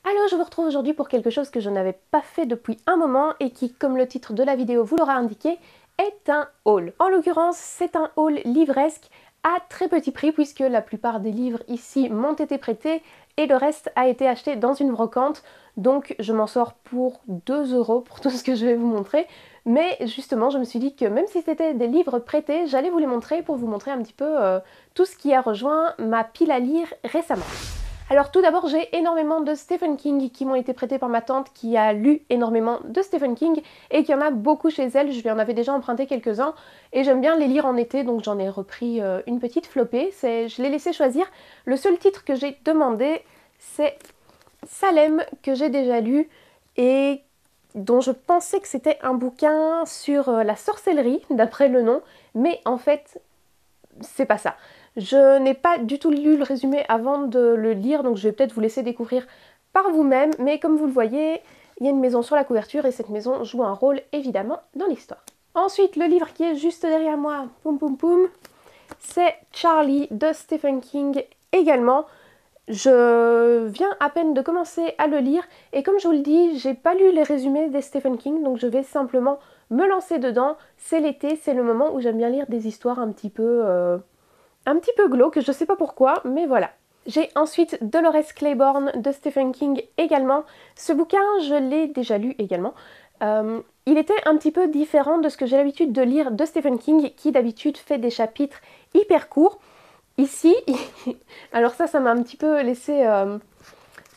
Alors je vous retrouve aujourd'hui pour quelque chose que je n'avais pas fait depuis un moment et qui, comme le titre de la vidéo vous l'aura indiqué, est un haul. En l'occurrence, c'est un haul livresque à très petit prix puisque la plupart des livres ici m'ont été prêtés et le reste a été acheté dans une brocante. Donc je m'en sors pour 2 € pour tout ce que je vais vous montrer. Mais justement, je me suis dit que même si c'était des livres prêtés, j'allais vous les montrer pour vous montrer un petit peu tout ce qui a rejoint ma pile à lire récemment. Alors tout d'abord, j'ai énormément de Stephen King qui m'ont été prêtés par ma tante qui a lu énormément de Stephen King et qui en a beaucoup chez elle. Je lui en avais déjà emprunté quelques-uns et j'aime bien les lire en été, donc j'en ai repris une petite flopée. Je l'ai laissé choisir. Le seul titre que j'ai demandé, c'est Salem, que j'ai déjà lu et dont je pensais que c'était un bouquin sur la sorcellerie, d'après le nom, mais en fait, c'est pas ça. Je n'ai pas du tout lu le résumé avant de le lire, donc je vais peut-être vous laisser découvrir par vous-même, mais comme vous le voyez, il y a une maison sur la couverture et cette maison joue un rôle évidemment dans l'histoire. Ensuite, le livre qui est juste derrière moi, poum poum poum, c'est Charlie de Stephen King également. Je viens à peine de commencer à le lire et comme je vous le dis, j'ai pas lu les résumés des Stephen King, donc je vais simplement me lancer dedans. C'est l'été, c'est le moment où j'aime bien lire des histoires un petit peu glauques, je sais pas pourquoi, mais voilà. J'ai ensuite Dolores Claiborne de Stephen King également. Ce bouquin, je l'ai déjà lu également. Il était un petit peu différent de ce que j'ai l'habitude de lire de Stephen King, qui d'habitude fait des chapitres hyper courts. Ici, alors ça m'a un petit peu laissé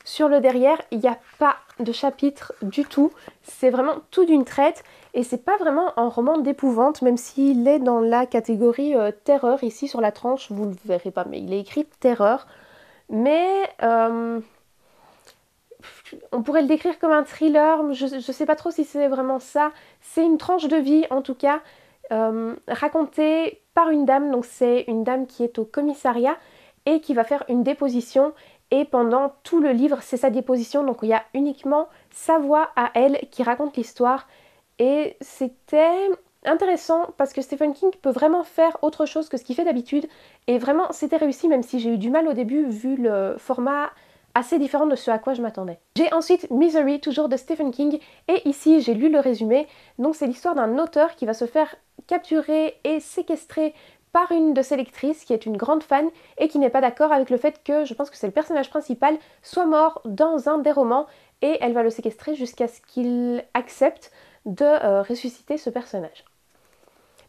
sur le derrière, il n'y a pas de chapitre du tout. C'est vraiment tout d'une traite et c'est pas vraiment un roman d'épouvante, même s'il est dans la catégorie terreur. Ici sur la tranche, vous le verrez pas, mais il est écrit terreur. Mais on pourrait le décrire comme un thriller, je sais pas trop si c'est vraiment ça. C'est une tranche de vie en tout cas, racontée par une dame. Donc c'est une dame qui est au commissariat et qui va faire une déposition. Et pendant tout le livre, c'est sa déposition, donc il y a uniquement sa voix à elle qui raconte l'histoire. Et c'était intéressant parce que Stephen King peut vraiment faire autre chose que ce qu'il fait d'habitude. Et vraiment, c'était réussi, même si j'ai eu du mal au début, vu le format assez différent de ce à quoi je m'attendais. J'ai ensuite Misery, toujours de Stephen King, et ici j'ai lu le résumé. Donc c'est l'histoire d'un auteur qui va se faire capturer et séquestrer par une de ses lectrices qui est une grande fan et qui n'est pas d'accord avec le fait que, je pense que c'est le personnage principal, soit mort dans un des romans et elle va le séquestrer jusqu'à ce qu'il accepte de ressusciter ce personnage.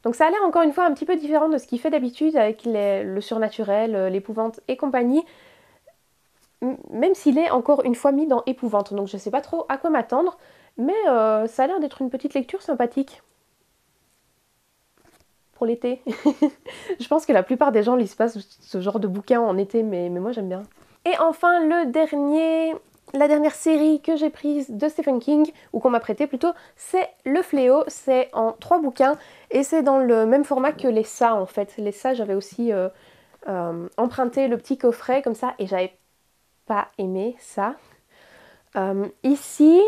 Donc ça a l'air encore une fois un petit peu différent de ce qu'il fait d'habitude avec le surnaturel, l'épouvante et compagnie, même s'il est encore une fois mis dans épouvante. Donc je sais pas trop à quoi m'attendre, mais ça a l'air d'être une petite lecture sympathique. Pour l'été. Je pense que la plupart des gens lisent pas ce genre de bouquin en été, mais moi j'aime bien. Et enfin, la dernière série que j'ai prise de Stephen King, ou qu'on m'a prêté plutôt, c'est Le Fléau. C'est en 3 bouquins et c'est dans le même format que les Ça en fait. Les Ça, j'avais aussi emprunté le petit coffret comme ça et j'avais pas aimé ça. Ici,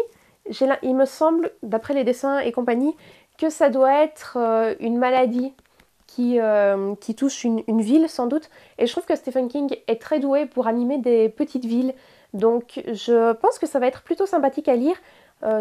il me semble, d'après les dessins et compagnie, que ça doit être une maladie qui touche une ville sans doute. Et je trouve que Stephen King est très doué pour animer des petites villes. Donc je pense que ça va être plutôt sympathique à lire.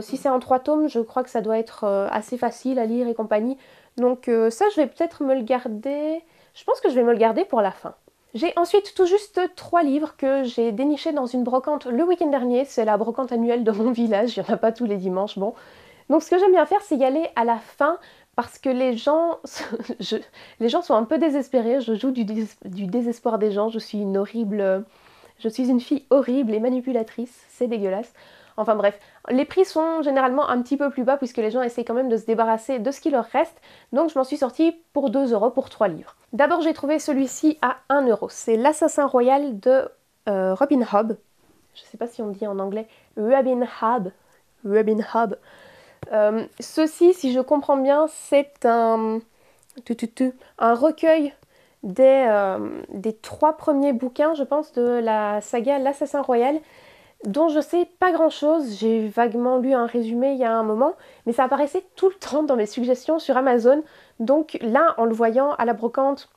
Si c'est en 3 tomes, je crois que ça doit être assez facile à lire et compagnie. Donc ça, je vais peut-être me le garder. Je pense que je vais me le garder pour la fin. J'ai ensuite tout juste 3 livres que j'ai dénichés dans une brocante le week-end dernier. C'est la brocante annuelle de mon village, il n'y en a pas tous les dimanches, bon. Donc ce que j'aime bien faire, c'est y aller à la fin parce que les gens sont un peu désespérés. Je joue du désespoir des gens. Je suis une fille horrible et manipulatrice. C'est dégueulasse. Enfin bref, les prix sont généralement un petit peu plus bas puisque les gens essaient quand même de se débarrasser de ce qui leur reste. Donc je m'en suis sortie pour 2 € pour 3 livres. D'abord j'ai trouvé celui-ci à 1 €. C'est L'Assassin Royal de Robin Hobb. Je sais pas si on dit en anglais Robin Hobb. Robin Hobb. Ceci, si je comprends bien, c'est un recueil des 3 premiers bouquins, je pense, de la saga L'Assassin Royal, dont je sais pas grand chose. J'ai vaguement lu un résumé il y a un moment, mais ça apparaissait tout le temps dans mes suggestions sur Amazon. Donc là, en le voyant à la brocante,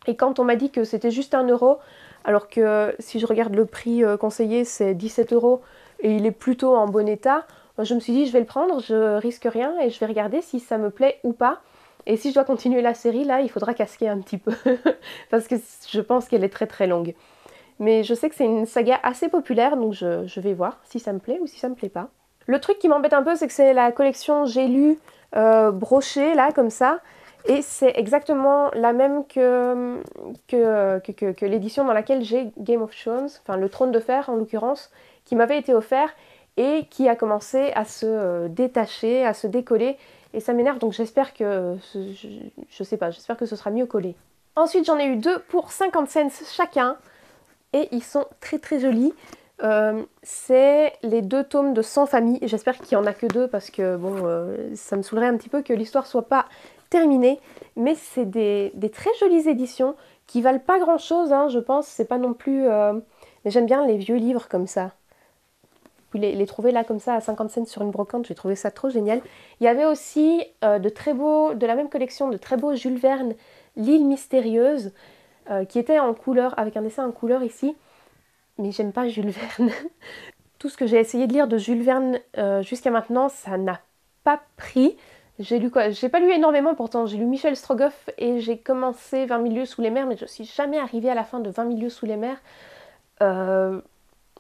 et quand on m'a dit que c'était juste 1 €, alors que si je regarde le prix conseillé, c'est 17 €, et il est plutôt en bon état. Moi, je me suis dit je vais le prendre, je risque rien et je vais regarder si ça me plaît ou pas. Et si je dois continuer la série, là, il faudra casquer un petit peu parce que je pense qu'elle est très très longue. Mais je sais que c'est une saga assez populaire, donc je vais voir si ça me plaît ou si ça me plaît pas. Le truc qui m'embête un peu, c'est que c'est la collection J'ai lu brochée, là, comme ça. Et c'est exactement la même que l'édition dans laquelle j'ai Game of Thrones, enfin le Trône de Fer en l'occurrence, qui m'avait été offert et qui a commencé à se détacher, à se décoller. Et ça m'énerve, donc j'espère que, je sais pas, j'espère que ce sera mieux collé. Ensuite, j'en ai eu deux pour 50 cents chacun. Et ils sont très très jolis. C'est les 2 tomes de Sans famille. J'espère qu'il n'y en a que 2 parce que bon, ça me saoulerait un petit peu que l'histoire soit pas terminée. Mais c'est des très jolies éditions qui valent pas grand chose, hein, je pense. C'est pas non plus... Mais j'aime bien les vieux livres comme ça. Puis les trouver là comme ça à 50 cents sur une brocante, j'ai trouvé ça trop génial. Il y avait aussi de la même collection de très beaux Jules Verne, L'île mystérieuse, qui était en couleur, avec un dessin en couleur ici. Mais j'aime pas Jules Verne. Tout ce que j'ai essayé de lire de Jules Verne jusqu'à maintenant, ça n'a pas pris. J'ai lu quoi? J'ai pas lu énormément pourtant, j'ai lu Michel Strogoff et j'ai commencé 20 000 lieues sous les mers, mais je suis jamais arrivée à la fin de 20 000 lieues sous les mers.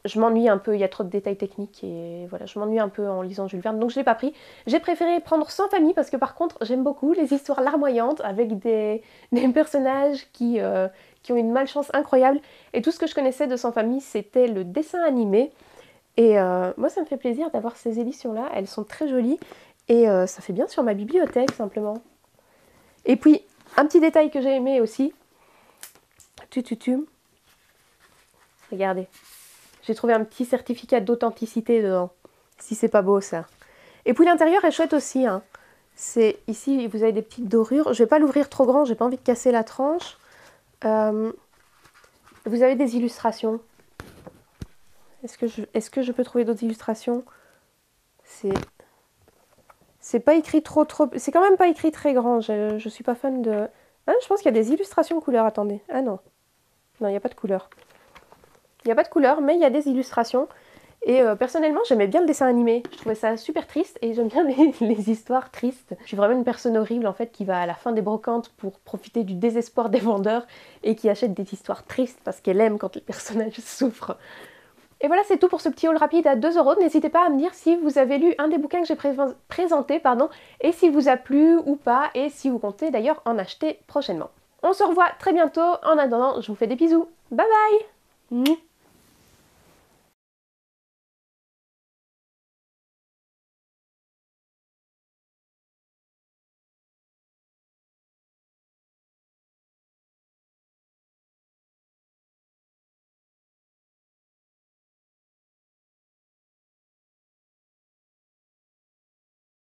Je m'ennuie un peu, il y a trop de détails techniques et voilà, je m'ennuie un peu en lisant Jules Verne, donc je l'ai pas pris. J'ai préféré prendre Sans famille parce que par contre, j'aime beaucoup les histoires larmoyantes avec des personnages qui ont une malchance incroyable. Et tout ce que je connaissais de Sans famille, c'était le dessin animé. Et moi, ça me fait plaisir d'avoir ces éditions-là, elles sont très jolies et ça fait bien sur ma bibliothèque simplement. Et puis, un petit détail que j'ai aimé aussi, regardez. J'ai trouvé un petit certificat d'authenticité dedans. Si c'est pas beau ça. Et puis l'intérieur est chouette aussi. Hein. C'est ici, vous avez des petites dorures. Je vais pas l'ouvrir trop grand, j'ai pas envie de casser la tranche. Vous avez des illustrations. Est-ce que je peux trouver d'autres illustrations? C'est pas écrit trop... C'est quand même pas écrit très grand. Je suis pas fan de... Ah, je pense qu'il y a des illustrations couleurs. Attendez. Ah non. Non, il n'y a pas de couleur. Il n'y a pas de couleur, mais il y a des illustrations. Et personnellement, j'aimais bien le dessin animé. Je trouvais ça super triste et j'aime bien les histoires tristes. Je suis vraiment une personne horrible en fait qui va à la fin des brocantes pour profiter du désespoir des vendeurs et qui achète des histoires tristes parce qu'elle aime quand les personnages souffrent. Et voilà, c'est tout pour ce petit haul rapide à 2 €. N'hésitez pas à me dire si vous avez lu un des bouquins que j'ai présenté, et s'il vous a plu ou pas, et si vous comptez d'ailleurs en acheter prochainement. On se revoit très bientôt. En attendant, je vous fais des bisous. Bye bye!